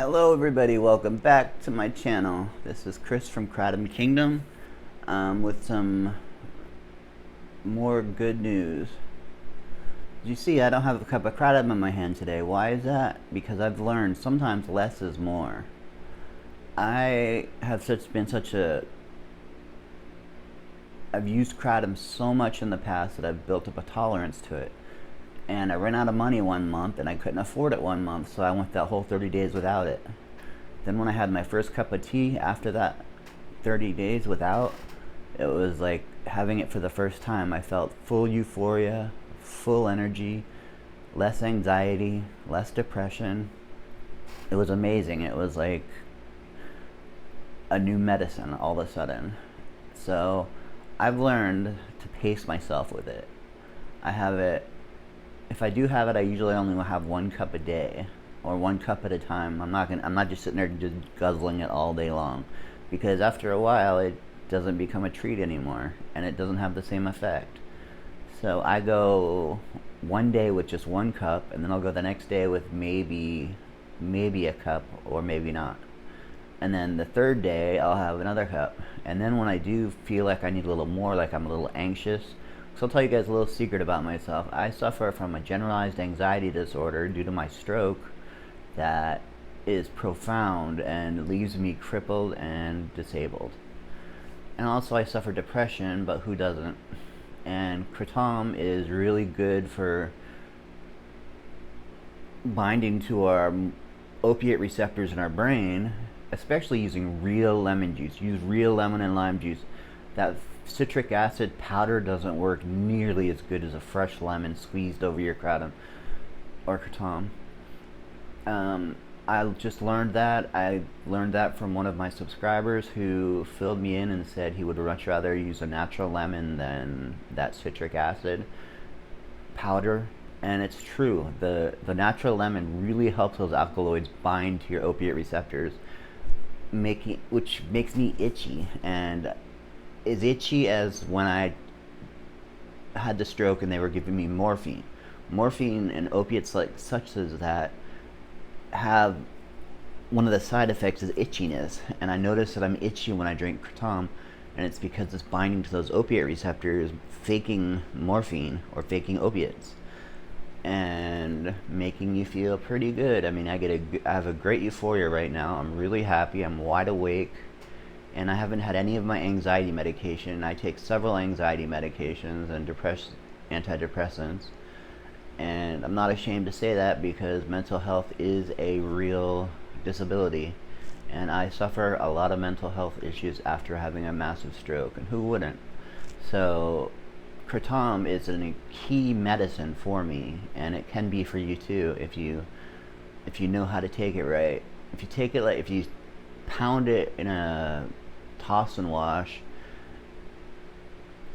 Hello everybody, welcome back to my channel. This is Chris from Kratom Kingdom with some more good news. You see, I don't have a cup of Kratom in my hand today. Why is that? Because I've learned sometimes less is more. I have been such a... I've used Kratom so much in the past that I've built up a tolerance to it. And I ran out of money one month and I couldn't afford it one month, so I went that whole 30 days without it. Then when I had my first cup of tea after that 30 days without, it was like having it for the first time. I felt full euphoria, full energy, less anxiety, less depression. It was amazing. It was like a new medicine all of a sudden. So I've learned to pace myself with it. I have it, if I do have it, I usually only have 1 cup a day, or 1 cup at a time. I'm not just sitting there just guzzling it all day long, because after a while it doesn't become a treat anymore, and it doesn't have the same effect. So I go one day with just 1 cup, and then I'll go the next day with maybe a cup, or maybe not. And then the third day I'll have another cup. And then when I do feel like I need a little more, like I'm a little anxious, so I'll tell you guys a little secret about myself. I suffer from a generalized anxiety disorder due to my stroke that is profound and leaves me crippled and disabled. And also I suffer depression, but who doesn't? And Kratom is really good for binding to our opiate receptors in our brain, especially using real lemon juice. Use real lemon and lime juice. That citric acid powder doesn't work nearly as good as a fresh lemon squeezed over your Kratom or Kratom. I just learned that. I learned that from one of my subscribers who filled me in and said he would much rather use a natural lemon than that citric acid powder. And it's true. The natural lemon really helps those alkaloids bind to your opiate receptors, which makes me itchy, and as itchy as when I had the stroke and they were giving me morphine. Morphine and opiates like such as that have one of the side effects is itchiness, and I notice that I'm itchy when I drink Kratom, and it's because it's binding to those opiate receptors, faking morphine or faking opiates, and making you feel pretty good. I mean, I have a great euphoria right now. I'm really happy. I'm wide awake. And I haven't had any of my anxiety medication. I take several anxiety medications and antidepressants. And I'm not ashamed to say that, because mental health is a real disability. And I suffer a lot of mental health issues after having a massive stroke, and who wouldn't? So Kratom is a key medicine for me, and it can be for you too if you know how to take it right. If you take it if you pound it in a toss and wash,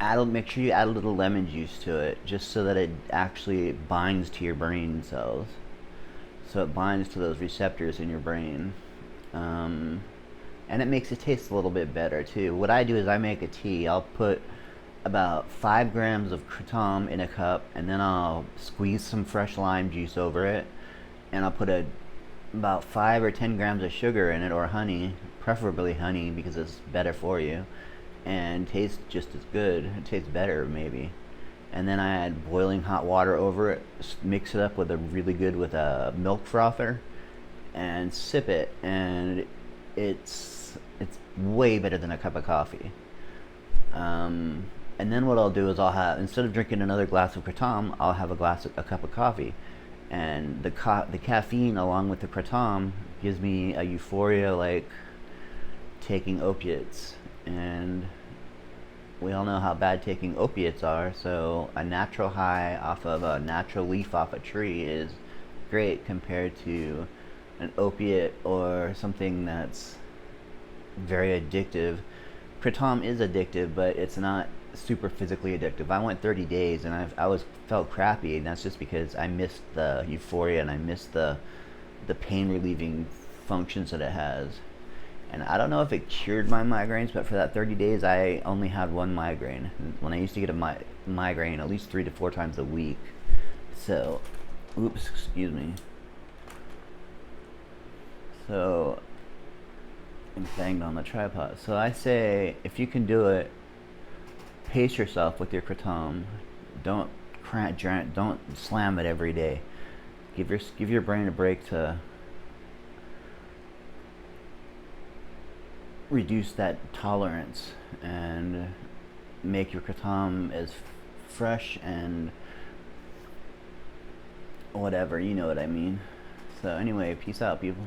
make sure you add a little lemon juice to it, just so that it actually binds to your brain cells, so it binds to those receptors in your brain, and it makes it taste a little bit better too. What I do is I make a tea. I'll put about 5 grams of Kratom in a cup, and then I'll squeeze some fresh lime juice over it, and I'll put about 5 or 10 grams of sugar in it, or honey, preferably honey, because it's better for you and tastes just as good. It tastes better maybe. And then I add boiling hot water over it, mix it up with a milk frother, and sip it, and it's way better than a cup of coffee. And then what I'll do is instead of drinking another glass of Kratom, I'll have a cup of coffee. And the caffeine along with the Kratom gives me a euphoria like taking opiates. And we all know how bad taking opiates are, so a natural high off of a natural leaf off a tree is great compared to an opiate or something that's very addictive. Kratom is addictive, but it's not super physically addictive. I went 30 days and I felt crappy, and that's just because I missed the euphoria and I missed the pain relieving functions that it has. And I don't know if it cured my migraines, but for that 30 days I only had 1 migraine, when I used to get a migraine at least 3 to 4 times a week. So, oops, excuse me. So I'm banged on the tripod. So I say, if you can do it, pace yourself with your Kratom. Don't don't slam it every day. Give your brain a break to reduce that tolerance and make your Kratom as fresh and whatever, you know what I mean. So anyway, peace out, people.